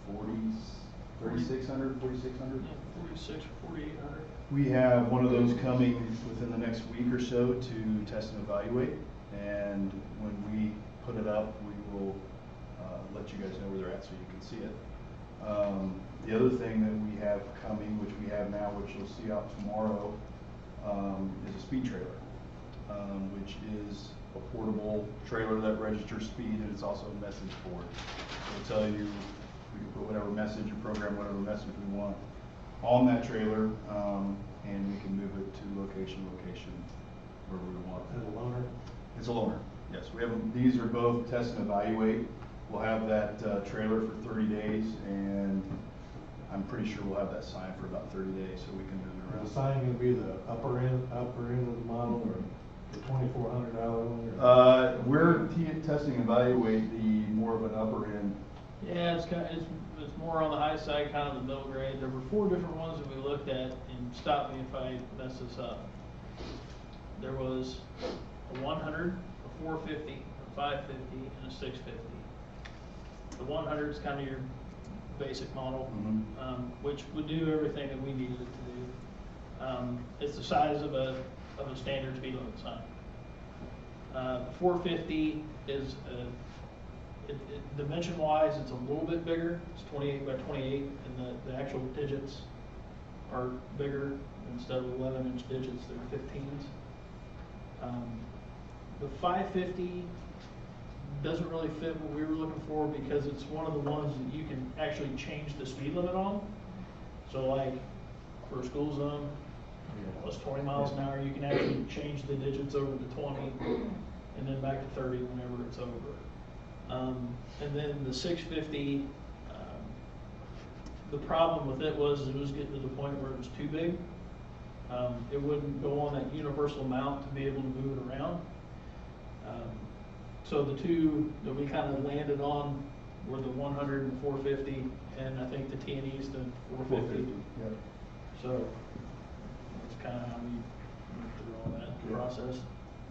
3,600, 4,600. 46 or 4,800. We have one of those coming within the next week or so to test and evaluate. And when we put it up, we will let you guys know where they're at so you can see it. The other thing that we have coming, which we have now, which you'll see out tomorrow, is a speed trailer, which is a portable trailer that registers speed, and it's also a message board. It'll tell you, we can put whatever message or program whatever message we want on that trailer, and we can move it to location wherever we want. And a loaner? It's a loaner, yes. We have, these are both test and evaluate. We'll have that trailer for 30 days, and I'm pretty sure we'll have that sign for about 30 days, so we can move it around. Is the sign gonna be the upper end of the model, or the $2,400 one? We're testing and evaluate the more of an upper end. Yeah, it's more on the high side, kind of the middle grade. There were 4 different ones that we looked at, and stop me if I mess this up. There was a 100, a 450, a 550, and a 650. The 100 is kind of your basic model, which would do everything that we needed it to do. It's the size of a standard speed limit sign. The 450 is dimension-wise, it's a little bit bigger. It's 28 by 28, and the actual digits are bigger. Instead of 11-inch digits, they're 15s. The 550 doesn't really fit what we were looking for because it's one of the ones that you can actually change the speed limit on. So like for a school zone, it's 20 miles an hour, you can actually change the digits over to 20 and then back to 30 whenever it's over. And then the 650, the problem with it was getting to the point where it was too big. It wouldn't go on that universal mount to be able to move it around. So the 2 that we kind of landed on were the 100 and 450, and I think the T&E's the 450. Yep. So that's kind of how we went through all that process.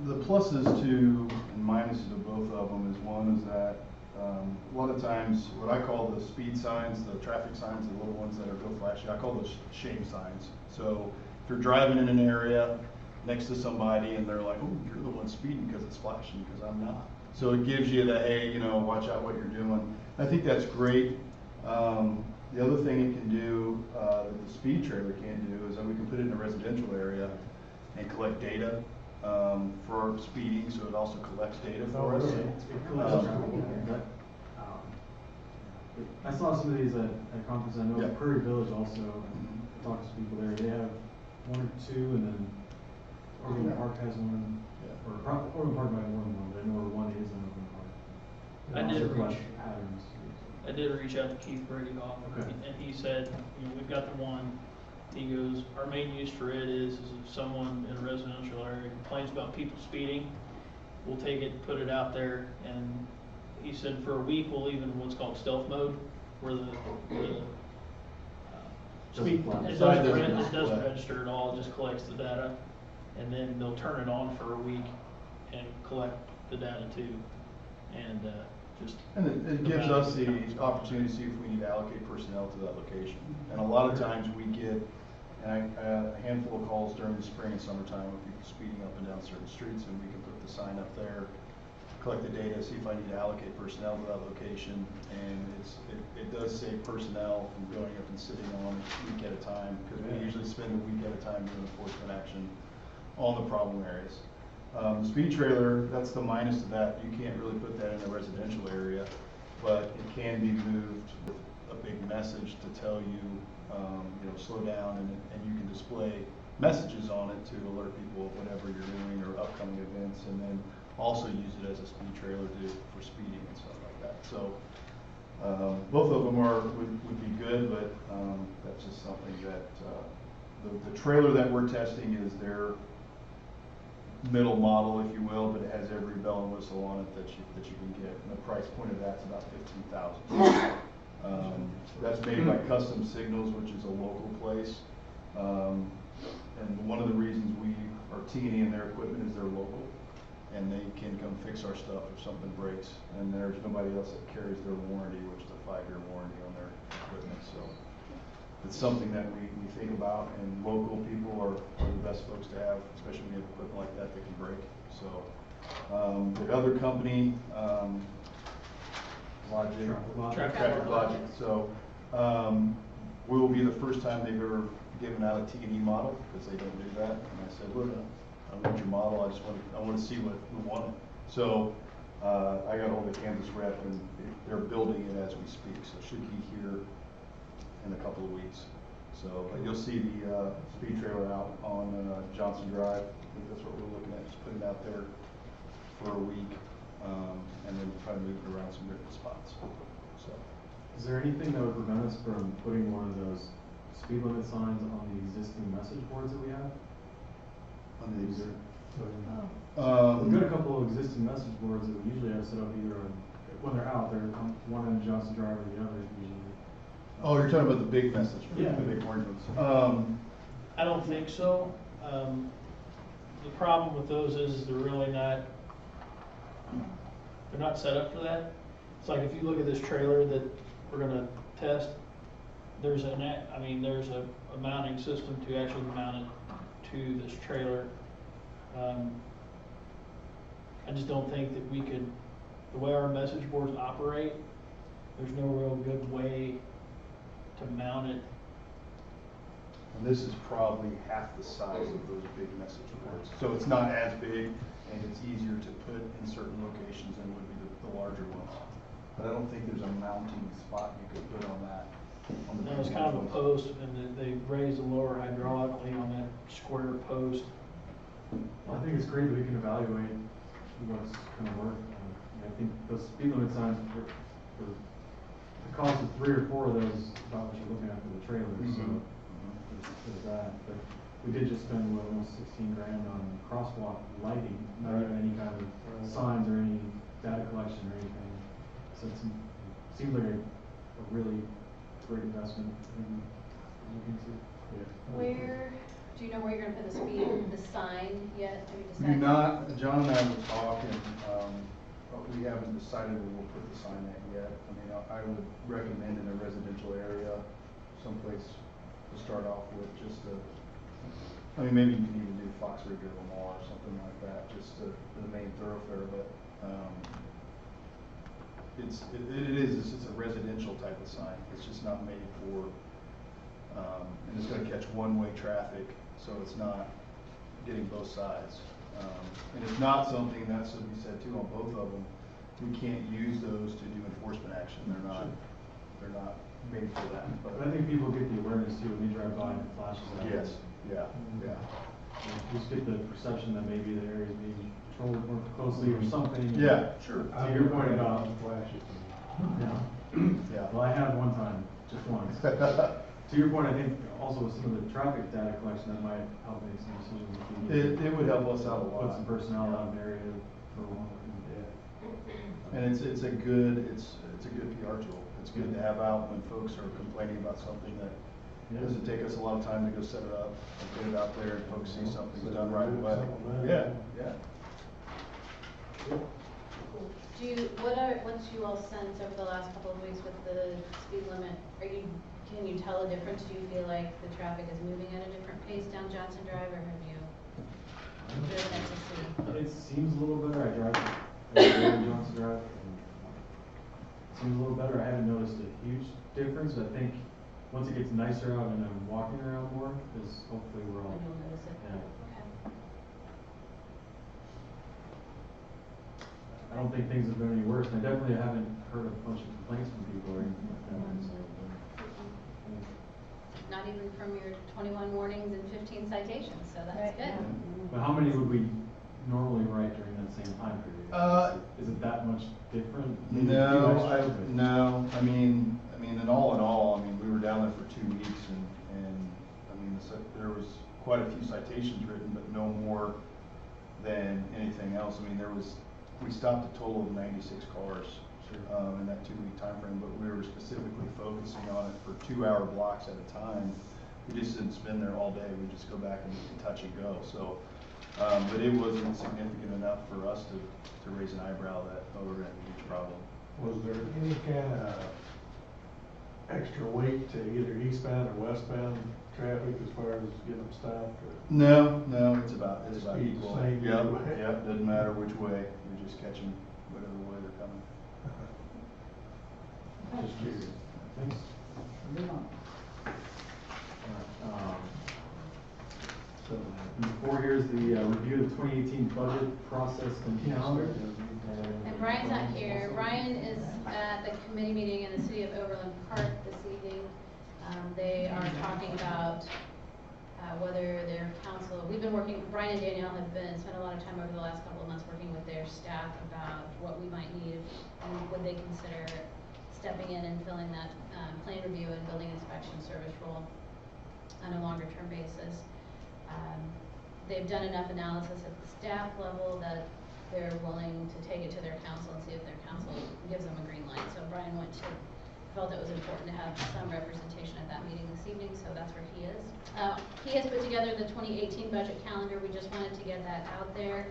The pluses to and minuses of both of them is, one is that a lot of times what I call the speed signs, the traffic signs, the little ones that are go flashy, I call those shame signs. So if you're driving in an area next to somebody and they're like, oh, you're the one speeding because it's flashing, because I'm not. So it gives you that, hey, watch out what you're doing. I think that's great. The other thing it can do, that the speed trailer can do, is that we can put it in a residential area and collect data for our speeding, so it also collects data for us. I saw some of these at conference. I know Prairie Village also, I talked to people there, they have 1 or 2, and then Oregon Park has one, or Oregon Park might have more than one, but I know where one is in Oregon Park. I And did also reach- collect patterns. I did reach out to Keith Brady Hall, Okay. and he said, you know, we've got the one, he goes, our main use for it is if someone in a residential area complains about people speeding, we'll take it, put it out there, and he said for a week, we'll leave in what's called stealth mode, where the speed, Doesn't flash. it Sign doesn't doesn't flash. register at all, it just collects the data, and then they'll turn it on for a week and collect the data too, and, just. And it gives us the opportunity to see if we need to allocate personnel to that location. And a lot of times we get, a handful of calls during the spring and summertime with people speeding up and down certain streets, and we can put the sign up there, collect the data, see if I need to allocate personnel to that location. And it does save personnel from going up and sitting on a week at a time, because we usually spend a week at a time doing enforcement action on the problem areas. The speed trailer, that's the minus to that. You can't really put that in a residential area, but it can be moved with a big message to tell you, you know, slow down, and you can display messages on it to alert people of whatever you're doing or upcoming events, and then also use it as a speed trailer for speeding and stuff like that. So both of them would be good, but that's just something that the trailer that we're testing is their middle model, if you will, but it has every bell and whistle on it that you can get. And the price point of that's about $15,000. That's made by Custom Signals, which is a local place. And one of the reasons we are T&E in their equipment is they're local, and they can come fix our stuff if something breaks. And there's nobody else that carries their warranty, which is a 5-year warranty on their equipment. So it's something that we think about, and local people are the best folks to have, especially when you have equipment like that that can break. So the other company, Traffic Logic. So we will be the first time they've ever given out a T&E model, because they don't do that. And I said, look, I want your model. I want to see what we want. So I got hold of Kansas Rep, and they're building it as we speak. So it should be here in a couple of weeks. So, but you'll see the speed trailer out on Johnson Drive. I think that's what we're looking at, just putting it out there for a week, and then try to move it around some different spots. So, Is there anything that would prevent us from putting one of those speed limit signs on the existing message boards that we have? on the user. We've got a couple of existing message boards that we usually have set up either on, when they're out, they're on one end of Johnson Drive or the other usually. Oh, you're talking about the big message, Yeah. the big orange ones. I don't think so. The problem with those is they're really not, they're not set up for that. It's like if you look at this trailer that we're gonna test, there's there's a mounting system to actually mount it to this trailer. I just don't think that we could, the way our message boards operate, there's no real good way to mount it. And this is probably half the size of those big message boards. So it's not as big, and it's easier to put in certain locations than would be the larger ones. But I don't think there's a mounting spot you could put on that. On the No, it's big kind of a ones. post, and they raise the lower hydraulically on that square post. I think it's great that we can evaluate what's gonna work. I think those speed limit signs for the cost of 3 or 4 of those, is about what you're looking at for the trailers, so there's that. But we did just spend almost 16 grand on crosswalk lighting, not even any kind of signs or any data collection or anything. So it seems like a really great investment in looking to. Where, do you know where you're gonna put the sign yet? Have you We decided? do not, John and I were talking, but we haven't decided where we'll put the sign at yet. I mean, I would recommend in a residential area, someplace to start off with, just to, I mean, maybe you can even do Fox Ridge or Lamar or something like that, just to the main thoroughfare, but, it's a residential type of sign. It's just not made for, and it's gonna catch one-way traffic, so it's not getting both sides. And it's not something that's, as we said too, on both of them, we can't use those to do enforcement action. They're not made for that. But I think people get the awareness too when they drive by and it flashes out. Yes, yeah. You just get the perception that maybe the area is being controlled more closely or something. Yeah, sure. To your point about, flashes. yeah, Yeah. well, I had one time, just once. To your point, I think also with some of the traffic data collection, that might help make some decisions. If we need to It would help us out a lot. Put some personnel out in the area for one. And it's a good PR tool. It's good to have out when folks are complaining about something that doesn't take us a lot of time to go set it up, get it out there, and folks see something's done right away. Yeah, yeah. What's you all sense over the last couple of weeks with the speed limit? Can you tell a difference? Do you feel like the traffic is moving at a different pace down Johnson Drive, or have you driven it to see? It seems a little better. I drive every day on Johnson Drive. And it seems a little better. I haven't noticed a huge difference. I think once it gets nicer out and I'm walking around more, is hopefully we're all. And you'll notice it. Yeah. Okay. I don't think things have been any worse. And I definitely haven't heard a bunch of complaints from people or anything like that. So, Not even from your 21 warnings and 15 citations, so that's Right. good. but how many would we normally write during that same time period? Is it that much different? Maybe a few No, extra, but- no. I mean, in all, we were down there for 2 weeks, and there was quite a few citations written, but no more than anything else. We stopped a total of 96 cars in that 2-week time frame, but we were specifically focusing on it for 2-hour blocks at a time. We just didn't spend there all day. We just go back and touch and go. So, but it wasn't significant enough for us to raise an eyebrow that, oh, we're gonna have a huge problem. Was there any kind of extra weight to either eastbound or westbound traffic as far as getting them stopped? No, it's about Speed's equal. the same either way. Yep, doesn't matter which way. We just catch them whatever way they're coming. Just curious. Thanks. Move on. Alright, so, before here's the review of 2018 budget process and calendar. And Brian's not here. Brian is at the committee meeting in the city of Overland Park this evening. They are talking about whether their council, Brian and Danielle have spent a lot of time over the last couple of months working with their staff about what we might need, and would they consider stepping in and filling that plan review and building inspection service role on a longer term basis. They've done enough analysis at the staff level that they're willing to take it to their council and see if their council gives them a green light. So Brian felt it was important to have some representation at that meeting this evening, so that's where he is. He has put together the 2018 budget calendar. We just wanted to get that out there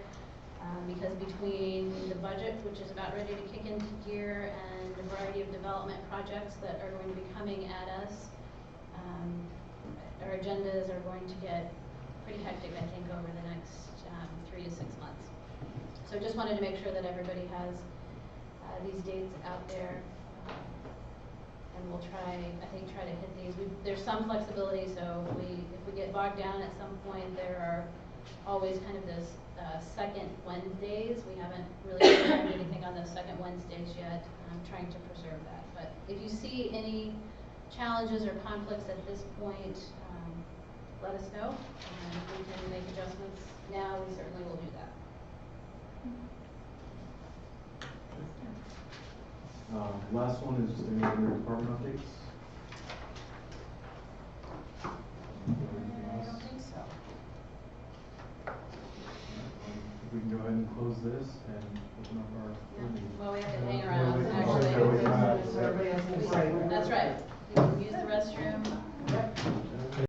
because between the budget, which is about ready to kick into gear, and a variety of development projects that are going to be coming at us, our agendas are going to get pretty hectic, I think, over the next 3 to 6 months. So just wanted to make sure that everybody has these dates out there. And we'll try to hit these. There's some flexibility, so if we get bogged down at some point, there are always kind of this second Wednesdays. We haven't really done anything on those second Wednesdays yet. I'm trying to preserve that. But if you see any challenges or conflicts at this point, let us know, and if we can make adjustments now, we certainly will do that. Last one is just any other department updates. I don't think so. We can go ahead and close this and open up our. Well, we have to hang around, Yeah, actually. we- So everybody else can break. That's right. You can use the restroom.